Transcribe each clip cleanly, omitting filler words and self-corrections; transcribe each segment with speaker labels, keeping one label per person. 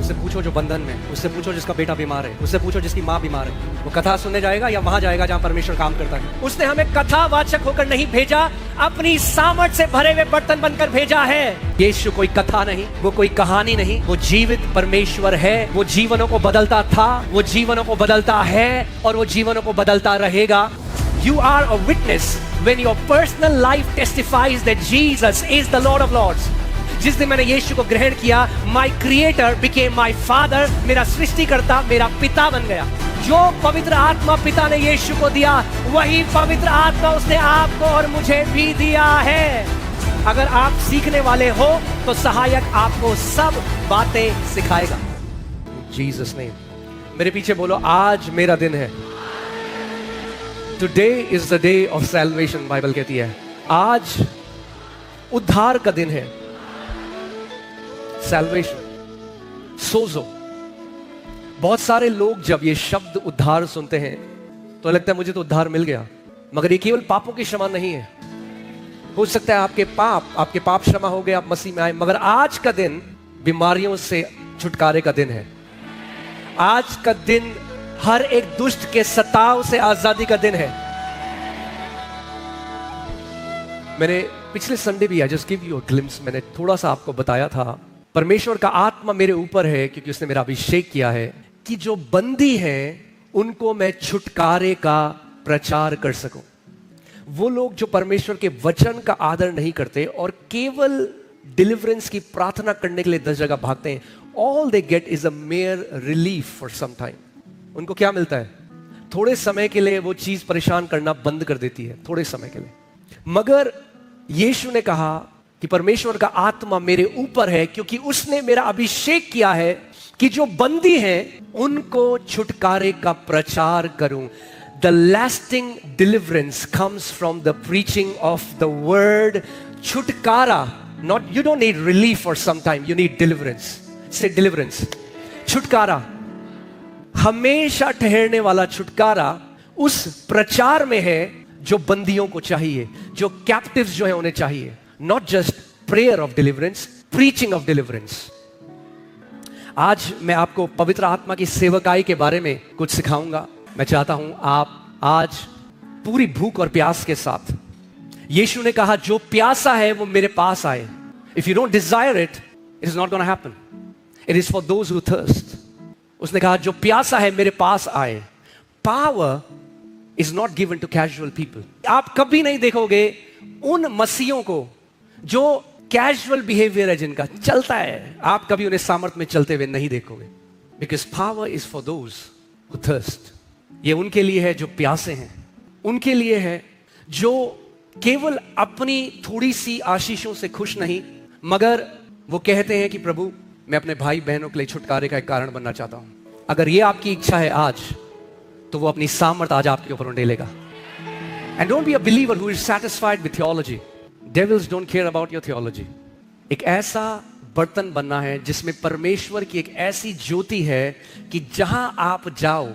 Speaker 1: उससे पूछो जो बंधन में, उससे पूछो जिसका बेटा बीमार है, उससे पूछो जिसकी माँ बीमार है। वो कथा सुनने जाएगा या वहां जाएगा जहां परमेश्वर काम करता है? उसने हमें कथावाचक होकर नहीं भेजा, अपनी सामर्थ से भरे हुए बर्तन बनकर भेजा है। यीशु कोई कथा नहीं, वो कोई कहानी नहीं, वो जीवित परमेश्वर है। वो जीवनों को बदलता था, वो जीवनों को बदलता है और वो जीवनों को बदलता रहेगा। You are a witness when your personal life testifies that Jesus is the Lord of Lords. जिस दिन मैंने यीशु को ग्रहण किया, my creator became my father, मेरा सृष्टिकर्ता मेरा पिता बन गया। जो पवित्र आत्मा पिता ने यीशु को दिया, वही पवित्र आत्मा उसने आपको और मुझे भी दिया है। अगर आप सीखने वाले हो तो सहायक आपको सब बातें सिखाएगा। Jesus name. मेरे पीछे बोलो, आज मेरा दिन है। Today is the day of salvation, Bible कहती है। आज उद्धार का दिन है। Salvation, सोजो। बहुत सारे लोग जब ये शब्द उद्धार सुनते हैं तो लगता है मुझे तो उद्धार मिल गया, मगर ये केवल पापों की क्षमा नहीं है। हो सकता है आपके पाप क्षमा हो गए, आप मसीह में आए, मगर आज का दिन बीमारियों से छुटकारे का दिन है। आज का दिन हर एक दुष्ट के सताव से आजादी का दिन है। मैंने पिछले संडे भी, just give you a glimpse, मैंने थोड़ा सा आपको बताया था, परमेश्वर का आत्मा मेरे ऊपर है क्योंकि उसने मेरा अभिषेक किया है कि जो बंदी हैं उनको मैं छुटकारे का प्रचार कर सकूं। वो लोग जो परमेश्वर के वचन का आदर नहीं करते और केवल डिलीवरेंस की प्रार्थना करने के लिए 10 जगह भागते हैं, all they get is a mere relief for some time. उनको क्या मिलता है? थोड़े समय के लिए वो चीज परेशान करना बंद कर देती है, थोड़े समय के लिए। मगर यीशु ने कहा कि परमेश्वर का आत्मा मेरे ऊपर है क्योंकि उसने मेरा अभिषेक किया है कि जो बंदी हैं उनको छुटकारे का प्रचार करूं। The lasting deliverance comes from the preaching of the word. छुटकारा, not, you don't need relief for some time, you need deliverance. Say deliverance, छुटकारा, हमेशा ठहरने वाला छुटकारा उस प्रचार में है जो बंदियों को चाहिए, जो कैप्टिव्स जो है उन्हें चाहिए। Not just prayer of deliverance, preaching of deliverance. आज मैं आपको पवित्र आत्मा की सेवकाई के बारे में कुछ सिखाऊंगा। मैं चाहता हूं आप आज पूरी भूख और प्यास के साथ, यीशु ने कहा जो प्यासा है वो मेरे पास आए। If you don't desire it, it is not gonna happen, it is for those who thirst. उसने कहा जो प्यासा है मेरे पास आए। Power is not given to casual people. आप कभी नहीं देखोगे उन मसीहों को जो कैजुअल बिहेवियर है, जिनका चलता है, आप कभी उन्हें सामर्थ में चलते हुए नहीं देखोगे। Because power is for those who thirst. ये उनके लिए है जो प्यासे हैं, उनके लिए है जो केवल अपनी थोड़ी सी आशीषों से खुश नहीं, मगर वो कहते हैं कि प्रभु मैं अपने भाई बहनों के लिए छुटकारे का एक कारण बनना चाहता हूं। अगर ये आपकी इच्छा है आज, तो वो अपनी सामर्थ आज आपके ऊपर उंडेलेगा। And don't be a believer who is satisfied with theology. Devils don't care about your theology. एक ऐसा बर्तन बनना है जिसमें परमेश्वर की एक ऐसी ज्योति है कि जहां आप जाओ,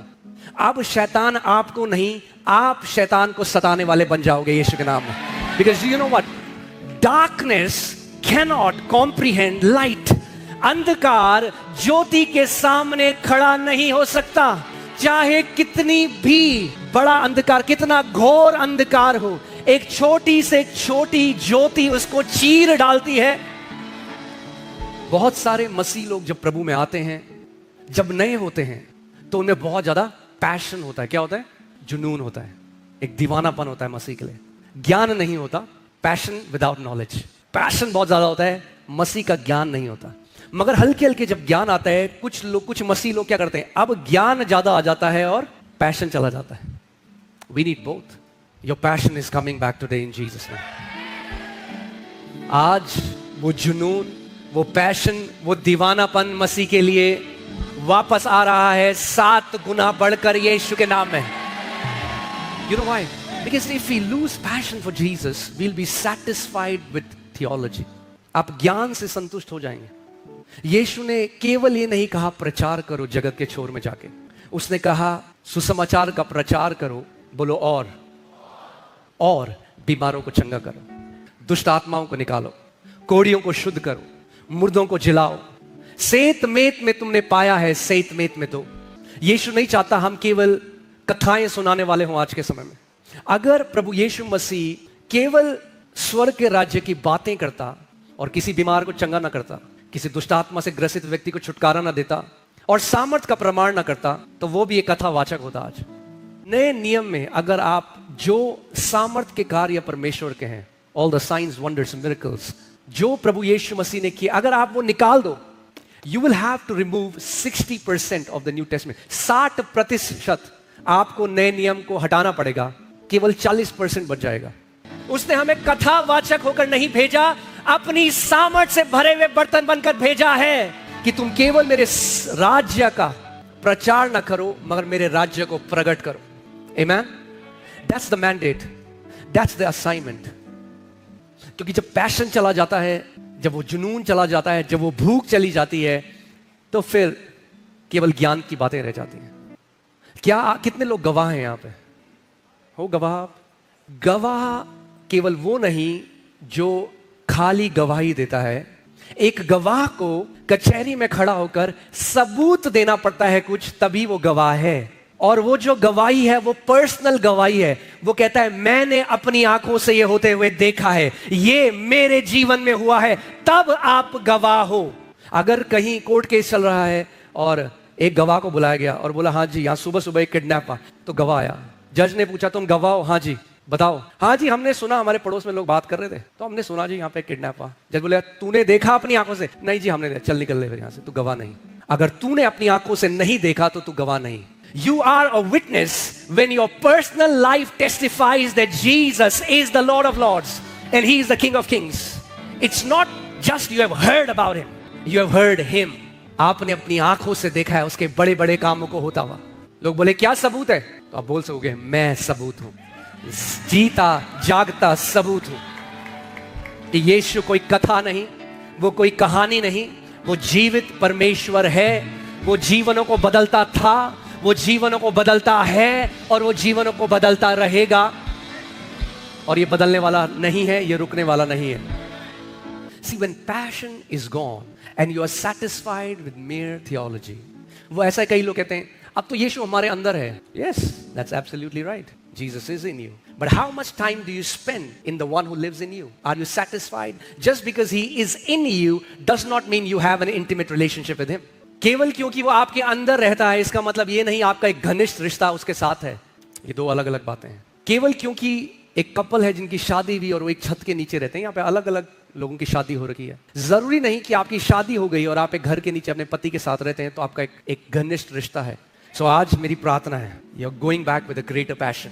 Speaker 1: अब शैतान आपको नहीं, आप शैतान को सताने वाले बन जाओगे यीशु के नाम में। Because you know what, darkness cannot comprehend light. अंधकार ज्योति के सामने खड़ा नहीं हो सकता, चाहे कितनी भी बड़ा अंधकार, कितना घोर अंधकार हो। एक छोटी से छोटी ज्योति उसको चीर डालती है। बहुत सारे मसीह लोग जब प्रभु में आते हैं, जब नए होते हैं, तो उनमें बहुत ज्यादा पैशन होता है। क्या होता है? जुनून होता है, एक दीवानापन होता है मसीह के लिए। ज्ञान नहीं होता, पैशन विदाउट नॉलेज। पैशन बहुत ज्यादा होता है, मसीह का ज्ञान नहीं होता। मगर हल्के हल्के जब ज्ञान आता है, कुछ मसीह लोग क्या करते हैं, अब ज्ञान ज्यादा आ जाता है और पैशन चला जाता है। We need both. Your passion is coming back today in Jesus name. आज वो जुनून, वो पैशन, वो दीवानापन मसीह के लिए वापस आ रहा है 7 गुना बढ़कर यीशु के नाम में। You know why? Because if we lose passion for Jesus, we will be satisfied with theology. आप ज्ञान से संतुष्ट हो जाएंगे। यीशु ने केवल ये नहीं कहा प्रचार करो जगत के छोर में जाके, उसने कहा सुसमाचार का प्रचार करो। बोलो और बीमारों को चंगा करो, दुष्ट आत्माओं को निकालो, कोढ़ियों को शुद्ध करो, मुर्दों को जिलाओ, सेतमेत में तुमने पाया है, सेतमेत में। तो यीशु नहीं चाहता हम केवल कथाएं सुनाने वाले हों आज के समय में। अगर प्रभु यीशु मसीह केवल स्वर्ग के राज्य की बातें करता और किसी बीमार को चंगा ना करता, किसी दुष्ट आत्मा से ग्रसित व्यक्ति को छुटकारा ना देता और सामर्थ का प्रमाण ना करता, तो वो भी एक कथावाचक होता। आज नए नियम में अगर आप जो सामर्थ के कार्य परमेश्वर के हैं, all the science wonders miracles जो प्रभु यीशु मसीह ने किए, अगर आप वो निकाल दो, you will have to remove 60% of the new testament. 60% आपको नए नियम को हटाना पड़ेगा, केवल 40% बच जाएगा। उसने हमें कथावाचक होकर नहीं भेजा, अपनी सामर्थ से भरे हुए बर्तन बनकर भेजा है कि तुम केवल मेरे राज्य का प्रचार न करो, मगर मेरे राज्य को प्रकट करो। Amen. That's the mandate, that's the assignment. क्योंकि जब पैशन चला जाता है, जब वो जुनून चला जाता है, जब वो भूख चली जाती है, तो फिर केवल ज्ञान की बातें रह जाती हैं। कितने लोग गवाह हैं यहां पे? हो गवाह? गवाह केवल वो नहीं जो खाली गवाही देता है। एक गवाह को कचहरी में खड़ा होकर सबूत देना पड़ता है कुछ, तभी वो गवाह है। और वो जो गवाही है वो पर्सनल गवाही है। वो कहता है मैंने अपनी आंखों से ये होते हुए देखा है, ये मेरे जीवन में हुआ है, तब आप गवाह हो। अगर कहीं कोर्ट केस चल रहा है और एक गवाह को बुलाया गया और बोला हाँ जी यहाँ सुबह सुबह एक किडनैप हुआ, तो गवाह आया। जज ने पूछा तुम गवाह हो? हाँ जी। बताओ? हाँ जी हमने सुना, हमारे पड़ोस में लोग बात कर रहे थे तो हमने सुना जी यहाँ पे किडनैप हुआ। जज बोले तूने देखा अपनी आंखों से? नहीं जी हमने देखा। चल निकल ले फिर यहाँ से, तू गवाह नहीं। अगर तूने अपनी आंखों से नहीं देखा तो तू गवाह नहीं। You are a witness when your personal life testifies that Jesus is the Lord of Lords and He is the King of Kings. It's not just you have heard about Him, you have heard Him. आपने अपनी आंखों से देखा है उसके बड़े बड़े कामों को होता हुआ। लोग बोले क्या सबूत है? तो आप बोल सकोगे मैं सबूत हूं, जीता जागता सबूत हूं कि यीशु कोई कथा नहीं, वो कोई कहानी नहीं, वो जीवित परमेश्वर है। वो जीवनों को बदलता था, वो जीवनों को बदलता है और वो जीवनों को बदलता रहेगा। और ये बदलने वाला नहीं है, ये रुकने वाला नहीं है। See, when passion is gone and you are satisfied with mere theology, वो ऐसा कई लोग कहते हैं अब तो यीशु हमारे अंदर है। Yes, that's absolutely right. Jesus is in you. But how much time do you spend in the one who lives in you? Are you satisfied? Just because he is in you does not mean you have an intimate relationship with him. केवल क्योंकि वो आपके अंदर रहता है इसका मतलब ये नहीं आपका एक घनिष्ठ रिश्ता उसके साथ है। ये दो अलग अलग बातें हैं। केवल क्योंकि एक कपल है जिनकी शादी हुई और वो एक छत के नीचे रहते हैं, यहाँ पे अलग अलग लोगों की शादी हो रखी है, जरूरी नहीं कि आपकी शादी हो गई और आप एक घर के नीचे अपने पति के साथ रहते हैं तो आपका एक घनिष्ठ रिश्ता है। सो आज मेरी प्रार्थना है you are going back with a greater passion.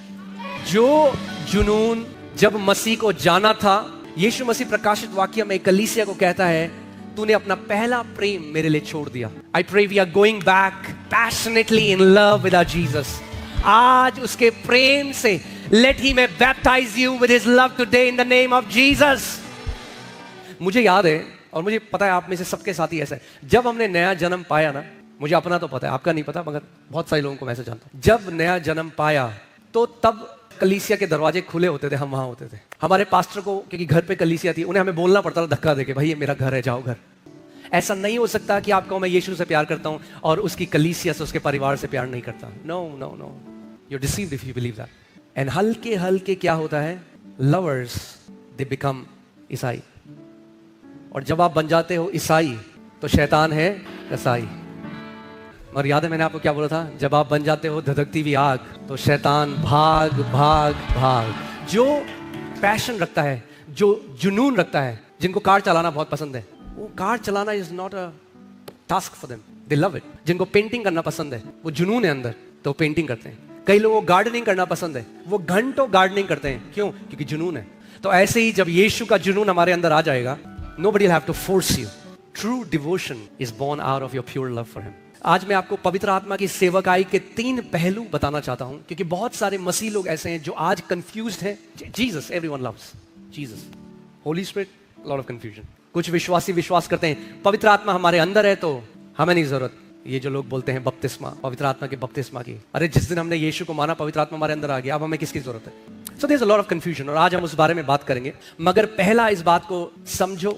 Speaker 1: जो जुनून जब मसीह को जाना था, यीशु मसीह प्रकाशित वाक्य में कलीसिया को कहता है तूने अपना पहला प्रेम मेरे लिए छोड़ दिया। I pray we are going back passionately in love with our Jesus. आज उसके प्रेम से let he may baptize you with his love today in the name of Jesus. मुझे याद है और मुझे पता है आप में से सबके साथ ही ऐसा है, जब हमने नया जन्म पाया ना, मुझे अपना तो पता है आपका नहीं पता मगर बहुत सारे लोगों को मैं ऐसे जानता हूं, जब नया जन्म पाया तो तब कलीसिया के दरवाजे खुले होते थे, हम वहां होते थे। हमारे पास्टर को क्योंकि घर पे कलीसिया थी, उन्हें हमें बोलना पड़ता था धक्का देके, भाई ये मेरा घर है जाओ घर। ऐसा नहीं हो सकता कि आप कहो मैं यीशु से प्यार करता हूं और उसकी कलीसिया से उसके परिवार से प्यार नहीं करता। No no no, you are deceived if you believe that. And हल्के हल्के क्या होता है, लवर्स दे बिकम ईसाई। और जब आप बन जाते हो ईसाई तो शैतान है कसाई। और याद है मैंने आपको क्या बोला था, जब आप बन जाते हो धधकती हुई आग तो शैतान भाग भाग भाग। जो पैशन रखता है, जो जुनून रखता है, जिनको कार चलाना बहुत पसंद है, वो कार चलाना is not a task for them, they love it. जिनको पेंटिंग करना पसंद है, वो जुनून है अंदर तो पेंटिंग करते हैं। कई लोगों को गार्डनिंग करना पसंद है, वो घंटों गार्डनिंग करते हैं। क्यों? क्योंकि जुनून है। तो ऐसे ही जब यीशु का जुनून हमारे अंदर आ जाएगा, nobody will have to force you. True devotion is born out of your pure love for him. आज मैं आपको पवित्र आत्मा की सेवकाई के 3 पहलू बताना चाहता हूं, क्योंकि बहुत सारे मसीह लोग ऐसे हैं जो आज कंफ्यूज्ड हैं। Jesus everyone loves Jesus, Holi spirit lot of confusion. कुछ विश्वासी विश्वास करते हैं पवित्र आत्मा हमारे अंदर है तो हमें नहीं जरूरत। ये जो लोग बोलते हैं बपतिस्मा, पवित्र आत्मा के बपतिस्मा की, अरे जिस दिन हमने यीशु को माना पवित्र आत्मा हमारे अंदर आ गया, अब हमें किसकी जरूरत है? So there is a lot of confusion और आज हम उस बारे में बात करेंगे। मगर पहला इस बात को समझो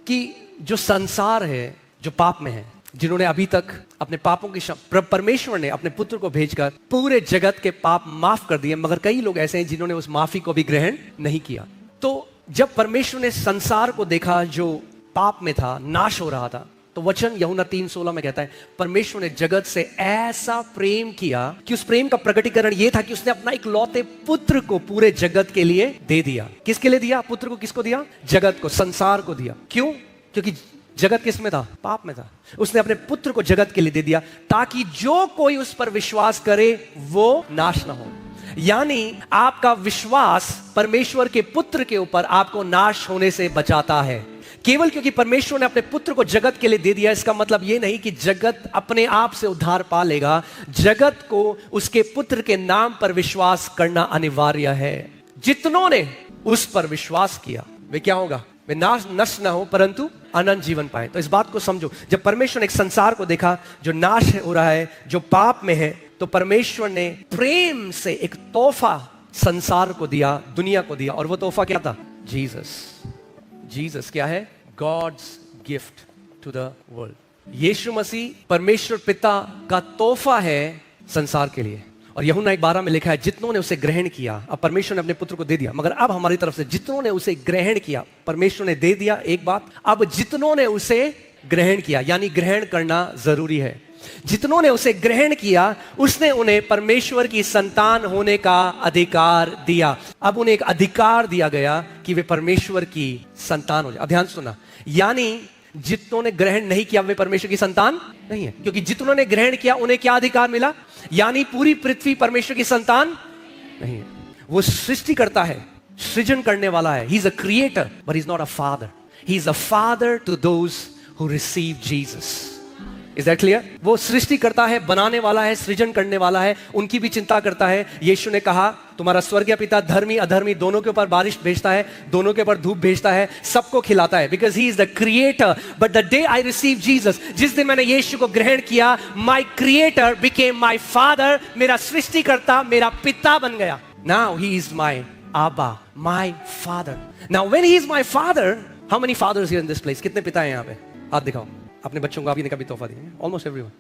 Speaker 1: कि जो संसार है जो पाप में है, जिन्होंने अभी तक अपने पापों की परमेश्वर ने अपने पुत्र को भेजकर पूरे जगत के पाप माफ कर दिए, मगर कई लोग ऐसे हैं जिन्होंने उस माफी को भी ग्रहण नहीं किया। तो जब परमेश्वर ने संसार को देखा जो पाप में था, नाश हो रहा था, तो वचन यूहन्ना 3:16 में कहता है परमेश्वर ने जगत से ऐसा प्रेम किया कि उस प्रेम का प्रकटीकरण यह था कि उसने अपना इकलौते पुत्र को पूरे जगत के लिए दे दिया। किसके लिए दिया? पुत्र को किसको दिया? जगत को, संसार को दिया। क्यों? क्योंकि जगत किस में था? पाप में था। उसने अपने पुत्र को जगत के लिए दे दिया ताकि जो कोई उस पर विश्वास करे वो नाश ना हो। यानी आपका विश्वास परमेश्वर के पुत्र के ऊपर आपको नाश होने से बचाता है। केवल क्योंकि परमेश्वर ने अपने पुत्र को जगत के लिए दे दिया, इसका मतलब यह नहीं कि जगत अपने आप से उद्धार पा लेगा। जगत को उसके पुत्र के नाम पर विश्वास करना अनिवार्य है। जितनों ने उस पर विश्वास किया वे क्या होगा? वे नाश नष्ट ना हो परंतु अनंत जीवन पाए। तो इस बात को समझो, जब परमेश्वर ने एक संसार को देखा जो नाश हो रहा है, जो पाप में है, तो परमेश्वर ने प्रेम से एक तोहफा संसार को दिया, दुनिया को दिया। और वो तोहफा क्या था? जीसस। जीसस क्या है? God's gift to the world. यीशु मसीह परमेश्वर पिता का तोहफा है संसार के लिए। और यूहन्ना 1:12 में लिखा है जितनों ने उसे ग्रहण किया, अब परमेश्वर ने अपने पुत्र को दे दिया, मगर अब हमारी तरफ से जितनों ने उसे ग्रहण किया, परमेश्वर ने दे दिया एक बात, अब जितनों ने उसे ग्रहण किया, यानी ग्रहण करना जरूरी है। जितनों ने उसे ग्रहण किया उसने उन्हें परमेश्वर की संतान होने का अधिकार दिया। अब उन्हें एक अधिकार दिया गया कि वे परमेश्वर की संतान हो जाए। ध्यान सुना, यानी जितनों ने ग्रहण नहीं किया वे परमेश्वर की संतान नहीं है, क्योंकि जितनों ने ग्रहण किया उन्हें क्या अधिकार मिला? यानी पूरी पृथ्वी परमेश्वर की संतान नहीं है। वो सृष्टि करता है, सृजन करने वाला है। He is a creator but he is not a father. He is a father to those who receive Jesus. Is that clear? वो सृष्टि करता है, बनाने वाला है, सृजन करने वाला है, उनकी भी चिंता करता है। यीशु ने कहा तुम्हारा स्वर्गीय पिता धर्मी अधर्मी दोनों के ऊपर बारिश भेजता है, दोनों के ऊपर धूप भेजता है, सबको खिलाता है, because he is the creator. But the day I receive Jesus, जिस दिन मैंने यीशु को ग्रहण किया, my creator became my father. मेरा सृष्टिकर्ता मेरा पिता बन गया। Now he is my abba, my father. Now when he is my father, how many fathers here in this place? कितने पिता हैं यहाँ पे? हाथ दिखाओ। अपने बच्चों को आप कभी तोहफा दिए? Almost everyone.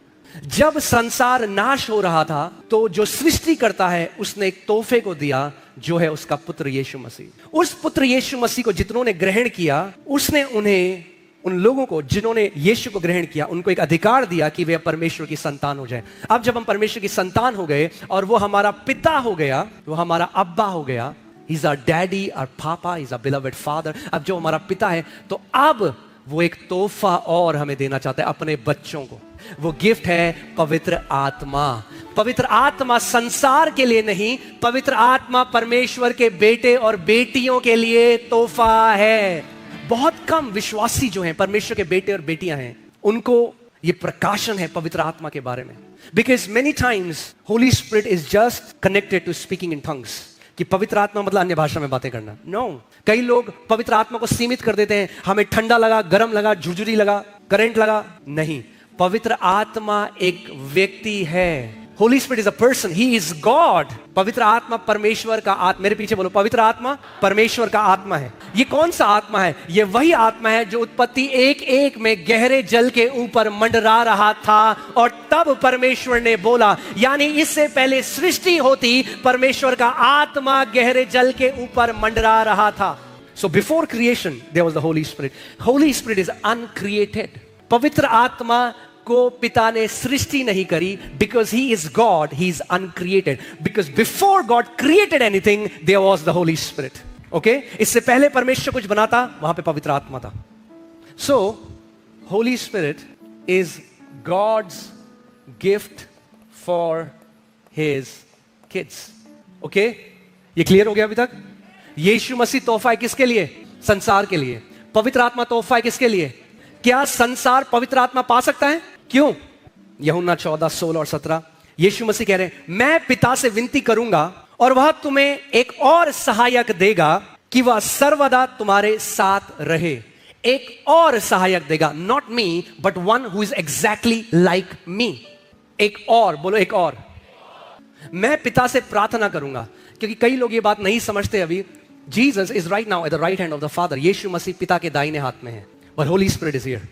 Speaker 1: जब संसार नाश हो रहा था तो जो सृष्टि करता है उसने एक तोहफे को दिया जो है उसका पुत्र यीशु मसीह। उस पुत्र यीशु मसीह को जितनों ने ग्रहण किया उसने उन्हें, उन लोगों को जिन्होंने यीशु को ग्रहण किया, उनको एक अधिकार दिया कि वे परमेश्वर की संतान हो जाए। अब जब हम परमेश्वर की संतान हो गए और वो हमारा पिता हो गया, वो हमारा अब्बा हो गया, He's our daddy, our papa, he's our beloved father। अब जो हमारा पिता है तो अब वो एक तोहफा और हमें देना चाहता है अपने बच्चों को। वो गिफ्ट है पवित्र आत्मा। पवित्र आत्मा संसार के लिए नहीं, पवित्र आत्मा परमेश्वर के बेटे और बेटियों के लिए तोहफा है। बहुत कम विश्वासी जो हैं, परमेश्वर के बेटे और बेटियां हैं, उनको ये प्रकाशन है पवित्र आत्मा के बारे में। Because many times Holy spirit is just connected to speaking in tongues, कि पवित्र आत्मा मतलब अन्य भाषा में बातें करना। नो, कई लोग पवित्र आत्मा को सीमित कर देते हैं, हमें ठंडा लगा, गर्म लगा, झुरझुरी लगा, करंट लगा। नहीं, पवित्र आत्मा एक व्यक्ति है। Holi spirit is a person, he is God. पवित्र आत्मा परमेश्वर का आत्मा, मेरे पीछे बोलो, पवित्र आत्मा परमेश्वर का आत्मा है। ये कौन सा आत्मा है? ये वही आत्मा है जो उत्पत्ति 1:1 में गहरे जल के ऊपर मंडरा रहा था और तब परमेश्वर ने बोला, यानी इससे पहले सृष्टि होती परमेश्वर का आत्मा गहरे जल के ऊपर मंडरा रहा था। So before creation there was the Holy Spirit. Holy spirit is uncreated. पवित्र आत्मा को पिता ने सृष्टि नहीं करी, because he is God, he is uncreated. Because before God created anything there was the Holy Spirit. Okay, इससे पहले परमेश्वर कुछ बनाता, वहां पे पवित्र आत्मा था। So holy spirit is God's gift for his kids. Okay, ये क्लियर हो गया अभी तक? यीशु मसीह तोहफा है किसके लिए? संसार के लिए। पवित्र आत्मा तोहफा है किसके लिए? क्या संसार पवित्र आत्मा पा सकता है? क्यों? यूहन्ना 14:16 और 17 यीशु मसीह कह रहे हैं, मैं पिता से विनती करूंगा और वह तुम्हें एक और सहायक देगा कि वह सर्वदा तुम्हारे साथ रहे। एक और सहायक देगा, not me but one who is exactly like me. एक और, बोलो एक और। मैं पिता से प्रार्थना करूंगा, क्योंकि कई लोग ये बात नहीं समझते अभी। Jesus is right now at the right hand of the father. यीशु मसीह पिता के दाहिने हाथ में है, but Holy Spirit is here।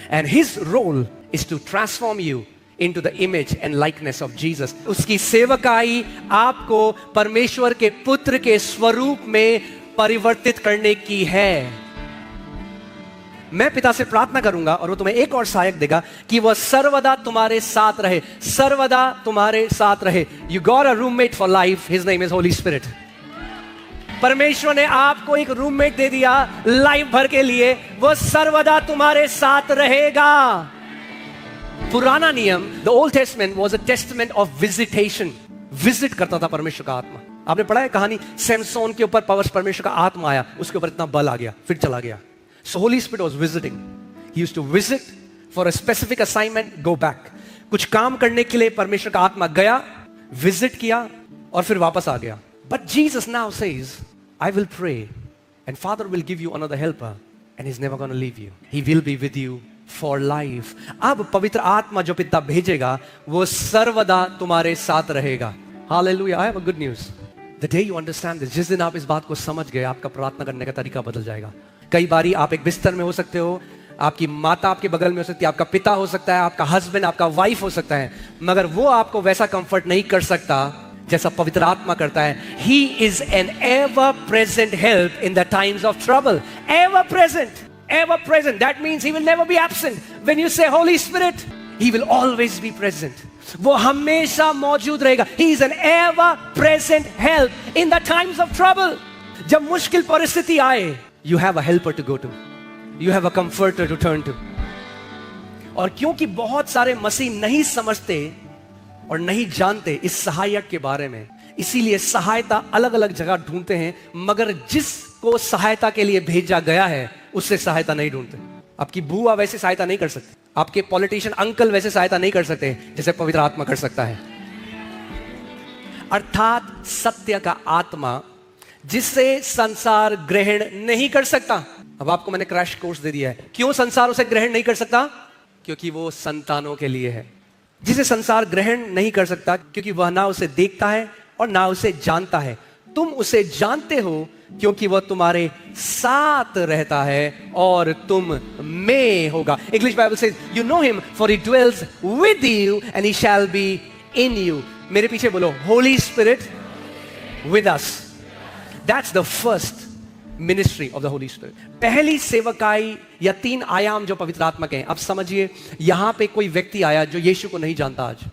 Speaker 1: And his role is to transform you into the image and likeness of Jesus. उसकी सेवकाई आपको परमेश्वर के पुत्र के स्वरूप में परिवर्तित करने की है। मैं पिता से प्रार्थना करूंगा और वो तुम्हें एक और सहायक देगा कि वह सर्वदा तुम्हारे साथ रहे, सर्वदा तुम्हारे साथ रहे। You got a roommate for life, his name is Holy Spirit. परमेश्वर ने आपको एक रूममेट दे दिया लाइफ भर के लिए, वो सर्वदा तुम्हारे साथ रहेगा। पुराना नियम, the old testament was a testament of visitation. Visit करता था परमेश्वर का आत्मा। आपने पढ़ा है कहानी, सैमसोन के ऊपर परमेश्वर का आत्मा आया, उसके ऊपर इतना बल आ गया, फिर चला गया। So Holy Spirit was visiting. He used to visit for a specific assignment, go back. कुछ काम करने के लिए परमेश्वर का आत्मा गया, विजिट किया और फिर वापस आ गया। But Jesus now says, I will pray and Father will give you another helper and he's never going to leave you. He will be with you for life. अब पवित्र आत्मा जो पिता भेजेगा वो सर्वदा तुम्हारे साथ रहेगा। Hallelujah. I have a good news. The day you understand this, जिस दिन आप इस बात को समझ गए, आपका प्रार्थना करने का तरीका बदल जाएगा। कई बारी आप एक बिस्तर में हो सकते हो, आपकी माता आपके बगल में हो सकती है, आपका पिता हो सकता है, आपका हस्बैंड, आपका वाइफ हो सकता है, मगर वो आपको वैसा कंफर्ट नहीं कर सकता जैसा पवित्र आत्मा करता है। He is an ever present help in the times of trouble. Ever present, ever present. That means he will never be absent. When you say Holy Spirit, he will always be present. वो हमेशा मौजूद रहेगा। He is an ever present help in the times of trouble. जब मुश्किल परिस्थिति आए, you have a helper to go to. You have a comforter to turn to. और क्योंकि बहुत सारे मसीह नहीं समझते और नहीं जानते इस सहायक के बारे में, इसीलिए सहायता अलग अलग जगह ढूंढते हैं, मगर जिसको सहायता के लिए भेजा गया है उससे सहायता नहीं ढूंढते। आपकी बुआ वैसे सहायता नहीं कर सकती, आपके पॉलिटिशियन अंकल वैसे सहायता नहीं कर सकते जैसे पवित्र आत्मा कर सकता है। अर्थात सत्य का आत्मा जिससे संसार ग्रहण नहीं कर सकता। अब आपको मैंने क्रैश कोर्स दे दिया है। क्यों संसार उसे ग्रहण नहीं कर सकता? क्योंकि वो संतानों के लिए है। जिसे संसार ग्रहण नहीं कर सकता क्योंकि वह ना उसे देखता है और ना उसे जानता है। तुम उसे जानते हो क्योंकि वह तुम्हारे साथ रहता है और तुम में होगा। English Bible says you know him for he dwells with you and he shall be in you. मेरे पीछे बोलो, Holi spirit with us. That's the first ministry of the Holy Spirit. पहली सेवकाई या 3 आयाम जो पवित्र आत्मा के हैं। अब समझिए, यहां पे कोई व्यक्ति आया जो यीशु को नहीं जानता। आज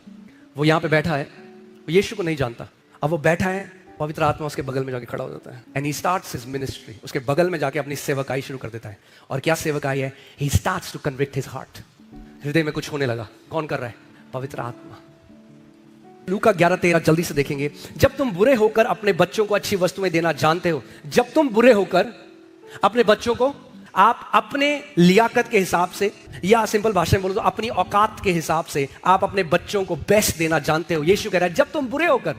Speaker 1: वो यहां पे बैठा है, वो यीशु को नहीं जानता। अब वो बैठा है, पवित्र आत्मा उसके बगल में जाके खड़ा हो जाता है and he starts his ministry. उसके बगल में जाके अपनी सेवकाई शुरू कर देता है। और क्या सेवकाई है? He starts to convict his heart. हृदय में कुछ होने लगा। कौन कर रहा है? पवित्र आत्मा। लूका 11:13 जल्दी से देखेंगे। जब तुम बुरे होकर अपने बच्चों को अच्छी वस्तुएं देना जानते हो, जब तुम बुरे होकर अपने बच्चों को, आप अपने लियाकत के हिसाब से या सिंपल भाषा में बोलो तो अपनी औकात के हिसाब से आप अपने बच्चों को बेस्ट देना जानते हो। यीशु कह रहा है जब तुम बुरे होकर,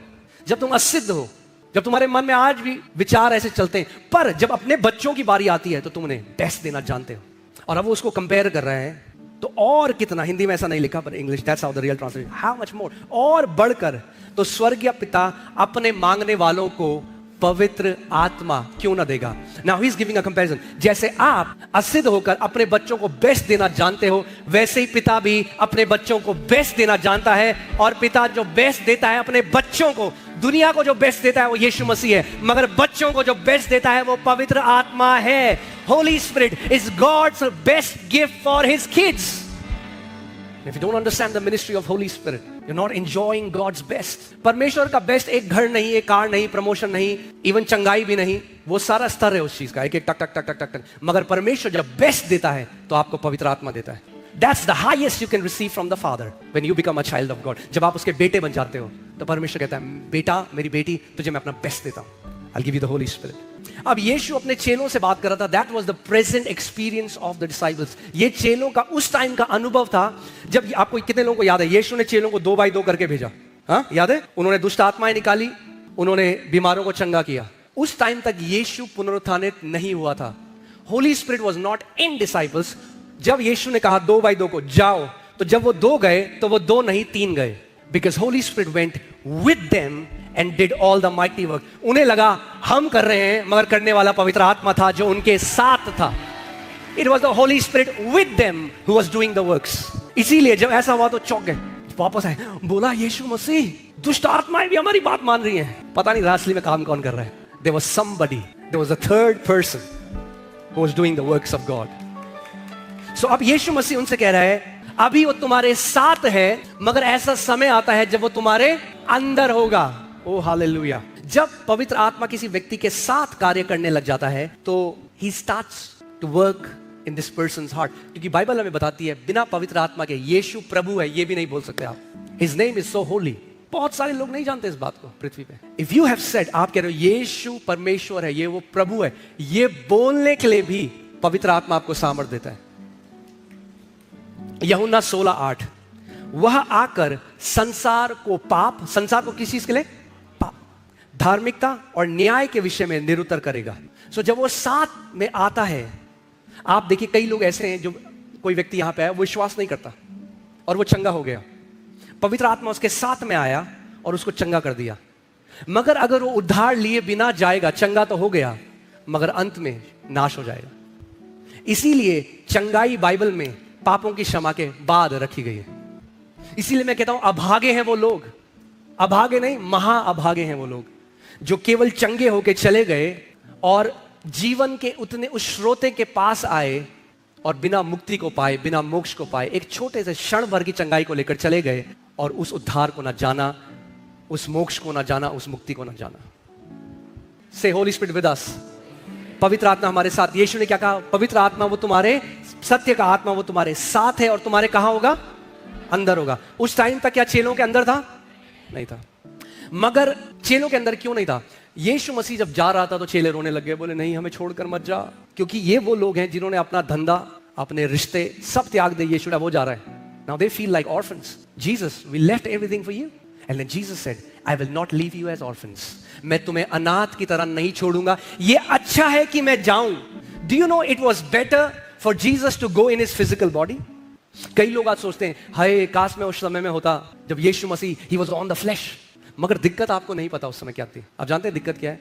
Speaker 1: जब तुम असिद्ध हो, जब तुम्हारे मन में आज भी विचार ऐसे चलते हैं, पर जब अपने बच्चों की बारी आती है तो तुम उन्हें बेस्ट देना जानते हो। और अब वो उसको कंपेयर कर रहे हैं, तो और कितना, हिंदी में ऐसा नहीं लिखा पर English that's how the real translation, how much more, और बढ़कर तो स्वर्गीय पिता अपने मांगने वालों को पवित्र आत्मा क्यों ना देगा। Now he is giving a comparison. जैसे आप असिद्ध होकर अपने बच्चों को बेस्ट देना जानते हो, वैसे ही पिता भी अपने बच्चों को बेस्ट देना जानता है। और पिता जो बेस्ट देता है अपने बच्चों को, दुनिया को जो बेस्ट देता है वो यीशु मसीह है, मगर बच्चों को जो बेस्ट देता है वो पवित्र आत्मा है। Holy Spirit is God's best gift for his kids. If you don't understand the ministry of Holy Spirit, you're not enjoying God's best. परमेश्वर का बेस्ट एक घर नहीं, एक कार नहीं, प्रमोशन नहीं, इवन चंगाई भी नहीं, वो सारा स्तर है उस चीज का, एक एक टक टक टक टक टक टक। मगर परमेश्वर जब बेस्ट देता है तो आपको पवित्र आत्मा देता है। That's the highest you can receive from the Father when you become a child of God. जब आप उसके बेटे बन जाते हो तो परमेश्वर कहता है, बेटा, मेरी बेटी, तुझे मैं अपना बेस्ट देता हूं। I'll give you the Holy Spirit. अब यीशु अपने चेलों से बात कर रहा था। That was the present experience of the disciples. ये चेलों का उस टाइम का अनुभव था जब, आपको कितने लोगों को याद है यीशु ने चेलों को 2 बाई 2 करके भेजा? हाँ, याद है? उन्होंने दुष्ट आत्माएं निकाली, उन्होंने बीमारों को चंगा किया। उस टाइम तक यीशु पुनरुत्थानित नहीं हुआ था। Holy Spirit was not in disciples. जब यीशु ने कहा 2 बाई 2 को जाओ, तो जब वो 2 गए तो वो 2 नहीं 3 गए। Because Holy Spirit went with them and did all the mighty work. उन्हें लगा हम कर रहे हैं, मगर करने वाला पवित्र आत्मा था जो उनके साथ था। It was the Holy Spirit with them who was doing the works. इसीलिए जब ऐसा हुआ तो चौंक गए, वापस आए, बोला यीशु मसीह, दुष्ट आत्माएं भी हमारी बात मान रही हैं। पता नहीं असली में काम कौन कर रहा है। There was somebody, there was a third person who was doing the works of God. So अब यीशु मसीह उनसे कह रहा है, अभी वो तुम्हारे साथ है, मगर ऐसा समय आता है जब वो तुम्हारे अंदर होगा। ओ हालेलुया। जब पवित्र आत्मा किसी व्यक्ति के साथ कार्य करने लग जाता है तो he starts to work in this person's heart. क्योंकि बाइबल हमें बताती है बिना पवित्र आत्मा के यीशु प्रभु है ये भी नहीं बोल सकते आप। His name is so holy. बहुत सारे लोग नहीं जानते इस बात को पृथ्वी पे। If you have said, आप कह रहे हो यीशु परमेश्वर है, ये वो प्रभु है, ये बोलने के लिए भी पवित्र आत्मा आपको सामर्थ्य देता है। यूहन्ना 16:8, वह आकर संसार को किस चीज के लिए? पाप, धार्मिकता और न्याय के विषय में निरुत्तर करेगा। सो जब वो साथ में आता है, आप देखिए कई लोग ऐसे हैं जो, कोई व्यक्ति यहां पे है, वो विश्वास नहीं करता और वो चंगा हो गया। पवित्र आत्मा उसके साथ में आया और उसको चंगा कर दिया। मगर अगर वो उद्धार लिए बिना जाएगा, चंगा तो हो गया मगर अंत में नाश हो जाएगा। इसीलिए चंगाई बाइबल में पापों की क्षमा के बाद रखी गई है। इसीलिए मैं कहता हूं अभागे हैं वो लोग, अभागे नहीं महा अभागे हैं वो लोग जो केवल चंगे होके चले गए और जीवन के उतने उस श्रोते के पास आए और बिना मुक्ति को पाए, बिना मोक्ष को पाए, एक छोटे से क्षण भर की चंगाई को लेकर चले गए और उस उद्धार को ना जाना, उस मोक्ष को ना जाना, उस मुक्ति को ना जाना। से होली स्पिरिट विद अस। पवित्र आत्मा हमारे साथ। यीशु ने क्या कहा? पवित्र आत्मा वो तुम्हारे, सत्य का आत्मा वो तुम्हारे साथ है और तुम्हारे कहां होगा? अंदर होगा। उस टाइम तक क्या चेलों के अंदर था? नहीं था। मगर चेलों के अंदर क्यों नहीं था? यीशु मसीह जब जा रहा था तो चेले रोने लग गए, बोले नहीं हमें छोड़कर मत जा, क्योंकि ये वो लोग हैं जिन्होंने अपना धंधा, अपने रिश्ते सब त्याग दे। यीशु वो जा रहा है। Now they feel like orphans. Jesus, we left everything for you. And then Jesus said, I will not leave you as orphans. मैं तुम्हें अनाथ की तरह नहीं छोड़ूंगा। ये अच्छा है कि मैं जाऊं। Do you know it was better for Jesus to go in his physical body? कई लोग आज सोचते हैं, हाय काश मैं उस समय में होता जब यीशु मसीह he was on the flesh। मगर दिक्कत आपको नहीं पता उस समय क्या थी। आप जानते हैं दिक्कत क्या है?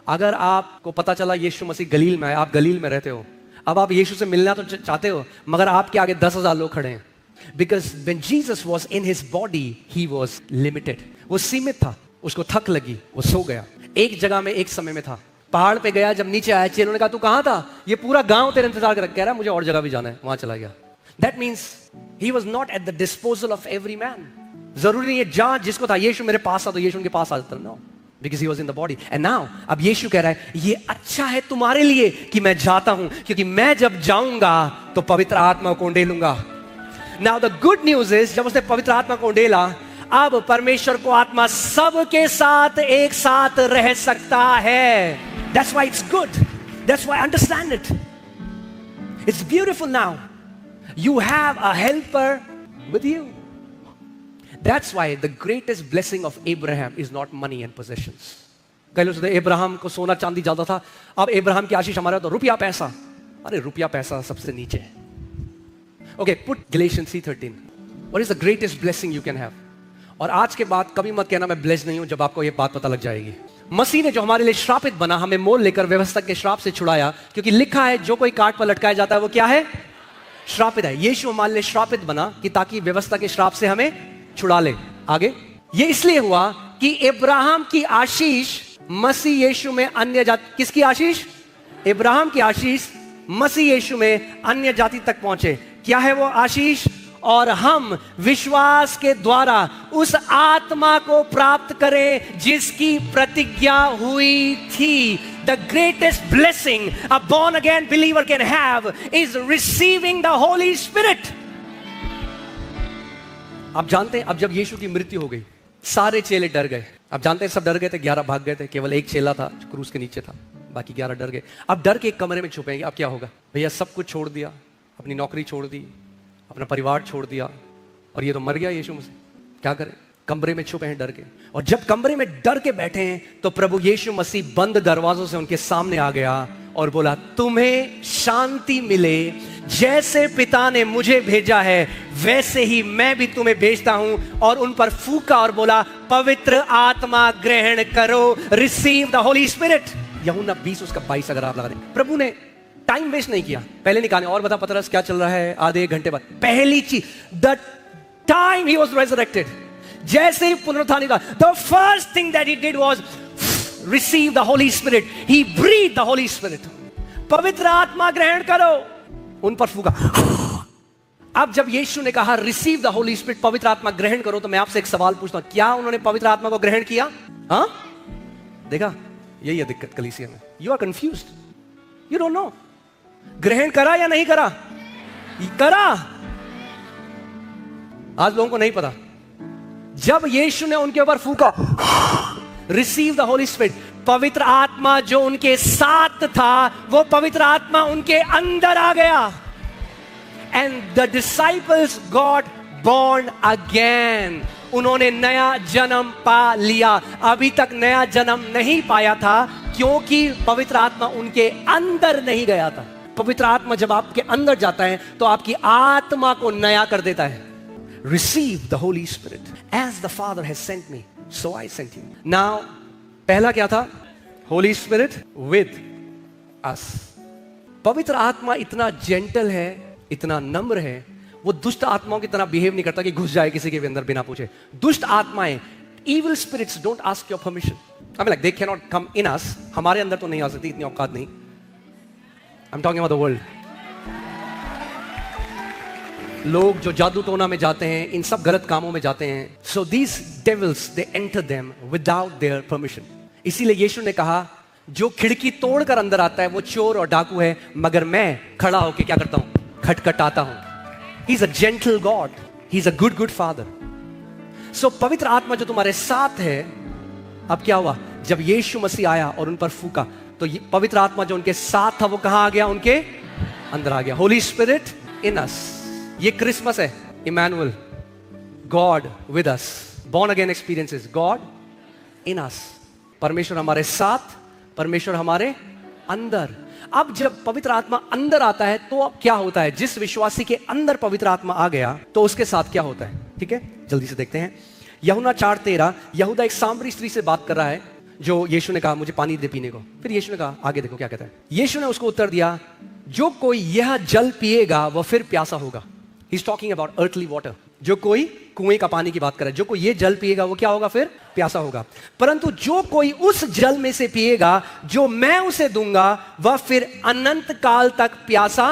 Speaker 1: अगर आपको पता चला यीशु मसीह गलील में है, आप गलील में रहते हो, अब आप यीशु से मिलना तो चाहते हो, मगर आपके आगे 10,000 लोग खड़े हैं। Because when Jesus was in his body, he was limited. वो सीमित था, उसको थक लगी, वो सो गया। एक जगह में एक समय में था, पहाड़ पे गया, जब नीचे आया चेलों ने कहा तू कहां था? ये पूरा गांव तेरे इंतजार कर कह रहा है मुझे और जगह भी जाना है, वहां चला गया। That means he was not at the disposal of every man. जरूरी नहीं है जहां जिसको था यीशु मेरे पास था तो यीशु उनके पास आ जाता। No, because he was in the body. And now अब यीशु कह रहा है ये अच्छा है तुम्हारे लिए कि मैं जाता हूं, क्योंकि मैं जब जाऊंगा तो पवित्र आत्मा को उंडेलूंगा। Now the good news is जब उसने पवित्र आत्मा को उंडेला, अब परमेश्वर को आत्मा सबके साथ एक साथ रह सकता है। That's why it's good. That's why understand it. It's beautiful now. You have a helper with you. That's why the greatest blessing of Abraham is not money and possessions. कई लोग सोचते अब्राहम को सोना चांदी ज्यादा था, अब अब्राहम की आशीष हमारे तो रुपया पैसा। अरे रुपया पैसा सबसे नीचे है। Okay, put Galatians 3:13. What is the greatest blessing you can have? और आज के बाद कभी मत कहना मैं ब्लेस्ड नहीं हूं, जब आपको ये बात पता लग जाएगी। मसीह ने जो हमारे लिए श्रापित बना, हमें मोल लेकर व्यवस्था के श्राप से छुड़ाया, क्योंकि लिखा है जो कोई काट पर लटकाया जाता है वो क्या है? श्रापित है। यीशु हमारे लिए श्रापित बना कि ताकि व्यवस्था के श्राप से हमें छुड़ा ले। आगे ये इसलिए हुआ कि अब्राहम की आशीष मसीह यीशु में अन्य जाति, किसकी आशीष? अब्राहम की आशीष मसीह यीशु में अन्य जाति तक पहुंचे। क्या है वो आशीष? और हम विश्वास के द्वारा उस आत्मा को प्राप्त करें जिसकी प्रतिज्ञा हुई थी। The greatest blessing a born again believer can have is receiving the Holy Spirit. आप जानते हैं अब जब यीशु की मृत्यु हो गई, सारे चेले डर गए। आप जानते हैं सब डर गए थे, 11 भाग गए थे, केवल एक चेला था जो क्रूस के नीचे था, बाकी 11 डर गए। अब डर के एक कमरे में छुपेंगे। अब क्या होगा? भैया सब कुछ छोड़ दिया, अपनी नौकरी छोड़ दी, अपना परिवार छोड़ दिया, और ये तो मर गया यीशु मसीह, क्या करें? कमरे में छुपे हैं डर के। और जब कमरे में डर के बैठे हैं तो प्रभु यीशु मसीह बंद दरवाजों से उनके सामने आ गया और बोला तुम्हें शांति मिले, जैसे पिता ने मुझे भेजा है वैसे ही मैं भी तुम्हें भेजता हूं। और उन पर फूका और बोला पवित्र आत्मा ग्रहण करो, रिसीव द होली स्पिरिट। यूहन्ना 20 उसका 22 अगर आप लगा दें। प्रभु ने टाइम वेस्ट नहीं किया, पहले निकाले और बता पतरस क्या चल रहा है, आधे एक घंटे बाद पहली चीज, the time he was resurrected, जैसे ही पुनरुत्थान का, the first thing that he did was receive the Holy Spirit, he breathe the Holy Spirit, पवित्र आत्मा ग्रहण करो, उन पर फूका। अब जब यीशु ने कहा रिसीव द होली स्पिरिट, पवित्र आत्मा ग्रहण करो, तो मैं आपसे एक सवाल पूछता हूं, क्या उन्होंने पवित्र आत्मा को ग्रहण किया? हाँ, देखा, यही है दिक्कत कलीसिया में, you are confused, you don't know, ग्रहण करा या नहीं करा? करा। आज लोगों को नहीं पता, जब यीशु ने उनके ऊपर फूका, रिसीव द होली स्पिरिट, पवित्र आत्मा जो उनके साथ था, वो पवित्र आत्मा उनके अंदर आ गया, and the disciples got born again, उन्होंने नया जन्म पा लिया। अभी तक नया जन्म नहीं पाया था क्योंकि पवित्र आत्मा उनके अंदर नहीं गया था। पवित्र आत्मा जब आपके अंदर जाता है तो आपकी आत्मा को नया कर देता है। Receive the Holy Spirit. As the Father has sent me, so I sent you. Now, पहला क्या था? Holy Spirit with us. पवित्र आत्मा इतना जेंटल है, इतना नम्र है, वो दुष्ट आत्माओं की तरह बिहेव नहीं करता कि घुस जाए किसी के भी अंदर बिना पूछे। दुष्ट आत्माएं, evil spirits don't ask your permission. I mean, like they cannot come in us. हमारे अंदर तो नहीं आ सकती, इतनी औकात नहीं। I'm talking about the world. लोग जो जादू टोना में जाते हैं, इन सब गलत कामों में जाते हैं, so these devils they enter them without their permission. इसीलिए यीशु ने कहा, जो खिड़की तोड़कर अंदर आता है वो चोर और डाकू है, मगर मैं खड़ा होकर क्या करता हूं? खटखटाता हूं। He's a gentle God. He's a good father. So पवित्र आत्मा जो तुम्हारे साथ है, अब क्या हुआ? जब यीशु मसीह आया और उन पर फूका, तो पवित्र आत्मा जो उनके साथ था वो कहां आ गया? उनके अंदर आ गया। Holy spirit in us. ये क्रिसमस है, Emmanuel, God with us, born again experiences, God in us, परमेश्वर हमारे साथ, परमेश्वर हमारे अंदर। अब जब पवित्र आत्मा अंदर आता है तो अब क्या होता है? जिस विश्वासी के अंदर पवित्र आत्मा आ गया तो उसके साथ क्या होता है? ठीक है, जल्दी से देखते हैं। यूहन्ना 4:13, यहूदा एक सामरी स्त्री से बात कर रहा है जो यीशु ने कहा मुझे पानी दे पीने को। फिर यीशु ने कहा, आगे देखो क्या कहता है। यीशु ने उसको उत्तर दिया, जो कोई यह जल पिएगा वह फिर प्यासा होगा। He is talking about earthly water. जो कोई कुएं का पानी की बात कर रहा है, जो कोई ये जल पिएगा वो क्या होगा? फिर प्यासा होगा। परंतु जो कोई उस जल में से पिएगा जो मैं उसे दूंगा, वह फिर अनंत काल तक प्यासा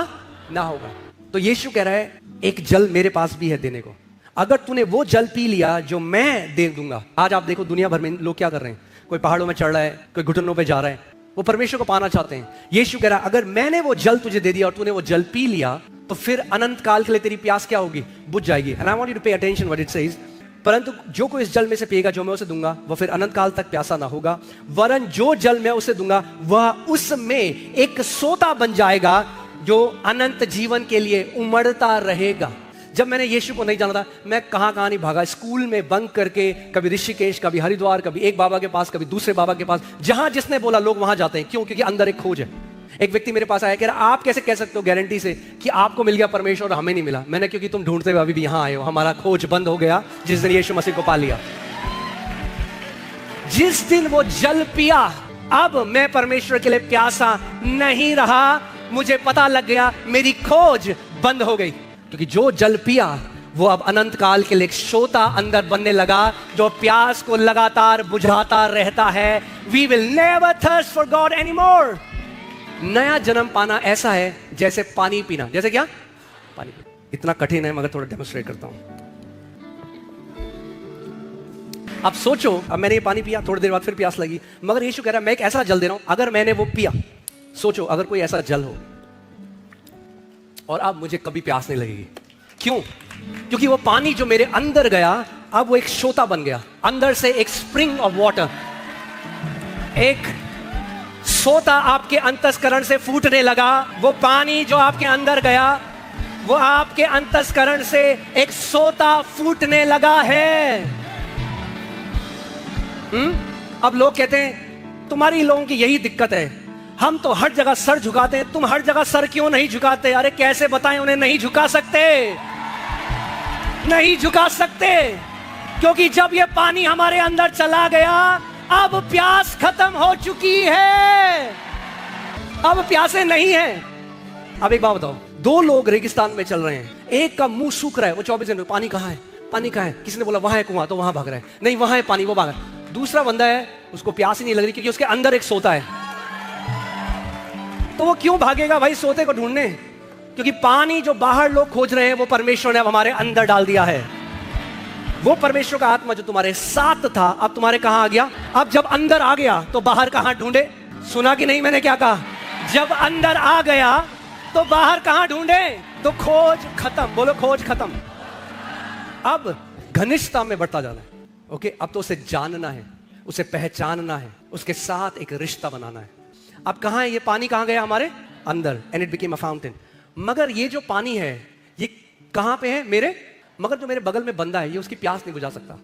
Speaker 1: ना होगा। तो यीशु कह रहा है, एक जल मेरे पास भी है देने को। अगर तूने वो जल पी लिया जो मैं दे दूंगा। आज आप देखो दुनिया भर में लोग क्या कर रहे हैं, कोई पहाड़ों में चढ़ रहा है, कोई घुटनों पे जा रहा है, वो परमेश्वर को पाना चाहते हैं। यीशु कह रहा है, अगर मैंने वो जल तुझे दे दिया और तूने वो जल पी लिया, तो फिर अनंत काल के लिए तेरी प्यास क्या होगी? बुझ जाएगी। And I want you to pay attention what it says. परंतु जो कोई इस जल में से पिएगा जो मैं उसे दूंगा, वह फिर अनंत काल तक प्यासा ना होगा, वरन जो जल मैं उसे दूंगा वह उसमें एक सोता बन जाएगा जो अनंत जीवन के लिए उमड़ता रहेगा। जब मैंने यीशु को नहीं जाना था, मैं कहां नहीं भागा, स्कूल में बंक करके, कभी ऋषिकेश, कभी हरिद्वार, कभी एक बाबा के पास, कभी दूसरे बाबा के पास, जहां जिसने बोला लोग वहां जाते हैं। क्यों? क्योंकि अंदर एक खोज है। एक व्यक्ति मेरे पास आया, कह रहा, आप कैसे कह सकते हो गारंटी से कि आपको मिल गया परमेश्वर और हमें नहीं मिला? मैंने, क्योंकि तुम ढूंढते हुए अभी भी यहां आए हो। हमारा खोज बंद हो गया जिस दिन यीशु मसीह को पा लिया। जिस दिन वो जल पिया, अब मैं परमेश्वर के लिए प्यासा नहीं रहा। मुझे पता लग गया, मेरी खोज बंद हो गई। क्योंकि जो जल पिया वो अब अनंत काल के लिए एक सोता अंदर बनने लगा जो प्यास को लगातार बुझाता रहता है। We will never thirst for God anymore. नया जन्म पाना ऐसा है जैसे पानी पीना। जैसे क्या? पानी पीना। इतना कठिन है, मगर थोड़ा डेमोन्स्ट्रेट करता हूं। अब सोचो, अब मैंने ये पानी पिया, थोड़ी देर बाद फिर प्यास लगी, मगर यीशु कह रहा है मैं एक ऐसा जल दे रहा हूं, अगर मैंने वो पिया, सोचो अगर कोई ऐसा जल हो और अब मुझे कभी प्यास नहीं लगेगी। क्यों? क्योंकि वो पानी जो मेरे अंदर गया, अब वो एक सोता बन गया। अंदर से एक स्प्रिंग ऑफ वाटर, एक सोता आपके अंतस्करण से फूटने लगा। वो पानी जो आपके अंदर गया, वो आपके अंतस्करण से एक सोता फूटने लगा है। अब लोग कहते हैं तुम्हारी लोगों की यही दिक्कत है, हम तो हर जगह सर झुकाते हैं, तुम हर जगह सर क्यों नहीं झुकाते? अरे कैसे बताएं उन्हें? नहीं झुका सकते, नहीं झुका सकते, क्योंकि जब ये पानी हमारे अंदर चला गया, अब प्यास खत्म हो चुकी है। अब प्यासे नहीं है। अब एक बात बताओ, दो लोग रेगिस्तान में चल रहे हैं, एक का मुंह सूख रहा है, वो 24 घंटे पानी कहाँ है, पानी कहाँ है, किसी ने बोला वहां है कुआं, तो वहां भाग रहा है, नहीं वहां है पानी, वो भाग रहा है। दूसरा बंदा है, उसको प्यास ही नहीं लग रही क्योंकि उसके अंदर एक सोता है, तो वो क्यों भागेगा भाई सोते को ढूंढने? क्योंकि पानी जो बाहर लोग खोज रहे हैं वो परमेश्वर ने अब हमारे अंदर डाल दिया है। वो परमेश्वर का आत्मा जो तुम्हारे साथ था अब तुम्हारे कहां आ गया? अब जब अंदर आ गया तो बाहर कहां ढूंढे? सुना कि नहीं मैंने क्या कहा? जब अंदर आ गया तो बाहर कहां ढूंढे? तो खोज खत्म। बोलो खोज खत्म। अब घनिष्ठता में बढ़ता जाना है। ओके, अब तो उसे जानना है, उसे पहचानना है, उसके साथ एक रिश्ता बनाना है। अब कहां है ये पानी? कहां गया? हमारे अंदर। And it became a fountain. मगर ये जो पानी है ये कहां पे है? मेरे, मगर जो मेरे बगल में बंदा है ये उसकी प्यास नहीं बुझा सकता।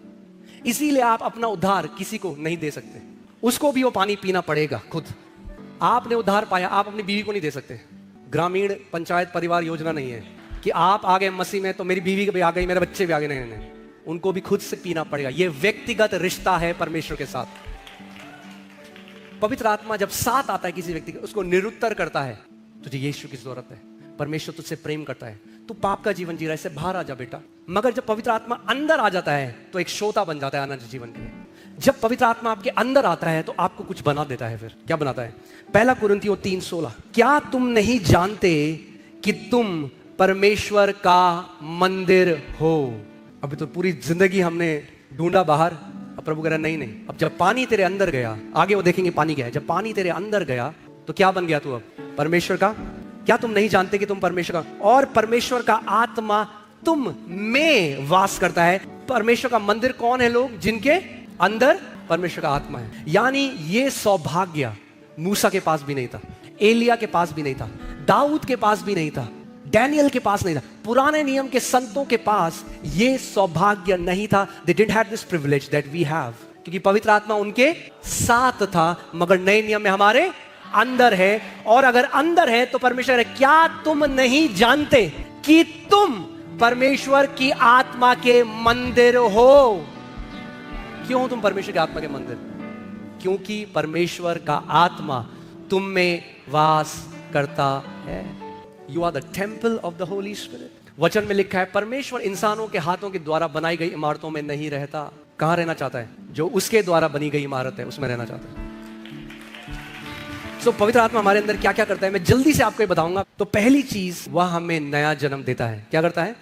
Speaker 1: इसीलिए आप अपना उद्धार किसी को नहीं दे सकते, उसको भी वो पानी पीना पड़ेगा खुद। आपने उद्धार पाया, आप अपनी बीवी को नहीं दे सकते। ग्रामीण पंचायत परिवार योजना नहीं है कि आप आ गए मसीह में तो मेरी बीवी भी आ गई, मेरे बच्चे भी आ गए। नहीं नहीं, उनको भी खुद से पीना पड़ेगा। ये व्यक्तिगत रिश्ता है परमेश्वर के साथ। पवित्र आत्मा जब साथ आता है किसी व्यक्ति का, उसको निरुत्तर करता है, तुझे यीशु की जरूरत है, परमेश्वर तुझसे प्रेम करता है, तू पाप का जीवन जी रहा है, इससे बाहर आ जा बेटा। मगर जब पवित्र आत्मा अंदर आ जाता है तो एक श्रोता बन जाता है अनंत जीवन के लिए। जब पवित्र आत्मा आपके अंदर आता है तो आपको कुछ बना देता है। फिर क्या बनाता है? 1 कुरिन्थियों 3:16, क्या तुम नहीं जानते कि तुम परमेश्वर का मंदिर हो? अभी तो पूरी जिंदगी हमने ढूंढा बाहर, अब प्रभु कह रहा नहीं नहीं, अब जब पानी तेरे अंदर गया, आगे वो देखेंगे पानी क्या है, जब पानी तेरे अंदर गया तो क्या बन गया तू? अब परमेश्वर का। क्या तुम नहीं जानते कि तुम परमेश्वर का, और परमेश्वर का आत्मा तुम में वास करता है। परमेश्वर का मंदिर कौन है? लोग जिनके अंदर परमेश्वर का आत्मा है। यानी ये सौभाग्य मूसा के पास भी नहीं था, एलिया के पास भी नहीं था, दाऊद के पास भी नहीं था, डैनियल के पास नहीं था, पुराने नियम के संतों के पास ये सौभाग्य नहीं था। They didn't have this privilege that we have, क्योंकि पवित्र आत्मा उनके साथ था। मगर नए नियम में हमारे अंदर है, और अगर अंदर है तो परमेश्वर है। क्या तुम नहीं जानते कि तुम परमेश्वर की आत्मा के मंदिर हो? क्यों तुम परमेश्वर की आत्मा के मंदिर? क्योंकि परमेश्वर का आत्मा तुम में वास करता है। You are the temple of the Holy Spirit. वचन में लिखा है परमेश्वर इंसानों के हाथों के द्वारा बनाई गई इमारतों में नहीं रहता। कहां रहना चाहता है? जो उसके द्वारा बनी गई इमारत है उसमें रहना चाहता है। पवित्र आत्मा हमारे अंदर क्या क्या करता है मैं जल्दी से आपको बताऊंगा। तो पहली चीज, वह हमें नया जन्म देता है। क्या करता है?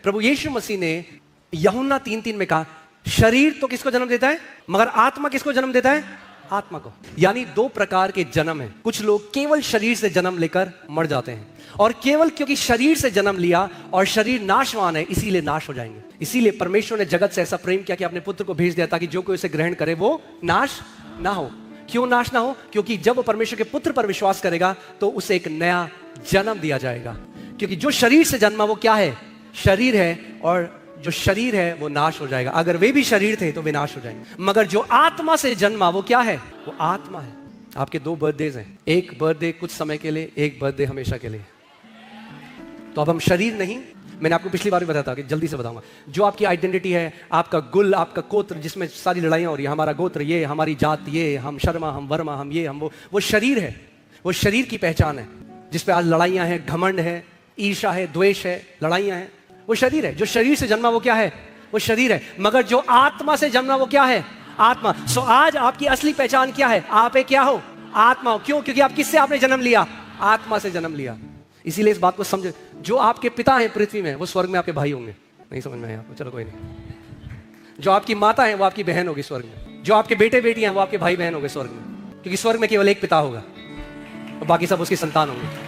Speaker 1: प्रभु यीशु मसीह ने यूहन्ना 3:3 में कहा, शरीर तो किसको जन्म देता है, मगर आत्मा किसको जन्म देता है? आत्मा को। यानी दो प्रकार के जन्म है। कुछ लोग केवल शरीर से जन्म लेकर मर जाते हैं, और केवल क्योंकि शरीर से जन्म लिया और शरीर नाशवान है इसीलिए नाश हो जाएंगे। इसीलिए परमेश्वर ने जगत से ऐसा प्रेम किया कि अपने पुत्र को भेज दिया ताकि जो कोई उसे ग्रहण करे वो नाश ना हो। क्यों नाश ना हो? क्योंकि जब वो परमेश्वर के पुत्र पर विश्वास करेगा तो उसे एक नया जन्म दिया जाएगा। क्योंकि जो शरीर से जन्मा वो क्या है? शरीर है, और जो शरीर है वो नाश हो जाएगा। अगर वे भी शरीर थे तो वे नाश हो जाएंगे। मगर जो आत्मा से जन्मा वो क्या है? वो आत्मा है। आपके 2 बर्थडेज हैं, एक बर्थडे कुछ समय के लिए, एक बर्थडे हमेशा के लिए। तो अब हम शरीर नहीं, मैंने आपको पिछली बार भी बताया था कि जल्दी से बताऊंगा, जो आपकी आइडेंटिटी है, आपका गुल, आपका गोत्र, जिसमें सारी लड़ाइयां हो रही है, हमारा गोत्र ये, हमारी जात ये, हम शर्मा, हम वर्मा, हम ये, हम वो शरीर है। वो शरीर की पहचान है जिसपे आज लड़ाइयां हैं, घमंड है, ईर्ष्या है, द्वेष है, लड़ाइयां हैं। वो शरीर है। जो शरीर से जन्मा वो क्या है? वो शरीर है। मगर जो आत्मा से जन्मा वो क्या है? आत्मा। आज आपकी असली पहचान क्या है? आप क्या हो? आत्मा हो। क्यों? क्योंकि आप किससे आपने जन्म लिया? आत्मा से जन्म लिया। इसीलिए इस बात को समझे, जो आपके पिता हैं पृथ्वी में वो स्वर्ग में आपके भाई होंगे। नहीं समझ में आया? चलो कोई नहीं। जो आपकी माता है वो आपकी बहन होगी स्वर्ग में। जो आपके बेटे बेटियां हैं वो आपके भाई बहन होंगे स्वर्ग में, क्योंकि स्वर्ग में केवल एक पिता होगा और बाकी सब उसकी संतान होंगे।